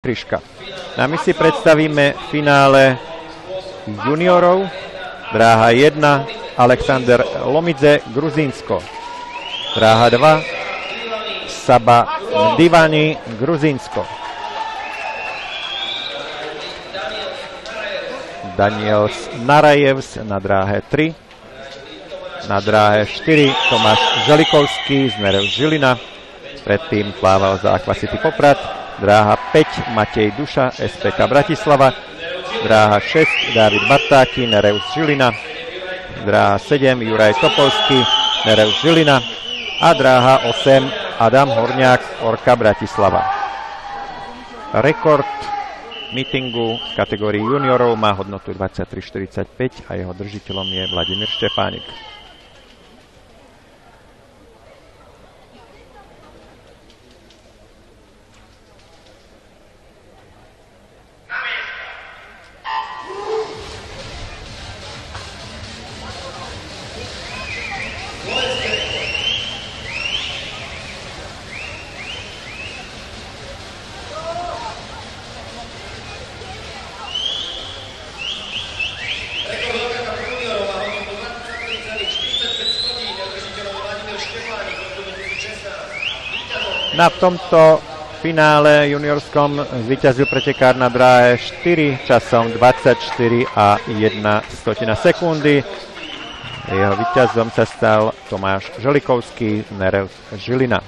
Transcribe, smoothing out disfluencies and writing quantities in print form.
Kryška. A my si predstavíme finále juniorov. Dráha 1 Alexander Lomidze, Gruzínsko. Dráha 2 Saba Divani, Gruzínsko. Daniel Narajevs na dráhe 3. Na dráhe 4 Tomáš Želikovský z Nerev Žilina. Predtým plával za Aquacity Poprad. Dráha 5 Matej Duša, SPK Bratislava. Dráha 6 Dávid Bartáky, Nereus Žilina. Dráha 7 Juraj Topolský, Nereus Žilina. A dráha 8 Adam Horňák, Orka Bratislava. Rekord meetingu v kategórii juniorov má hodnotu 23,45 a jeho držiteľom je Vladimír Štefánik. Na tomto finále juniorskom zvíťazil pretekár na dráhe 4 časom 24,1 sekundy. Jeho víťazom sa stal Tomáš Želikovský z Nerev Žilina.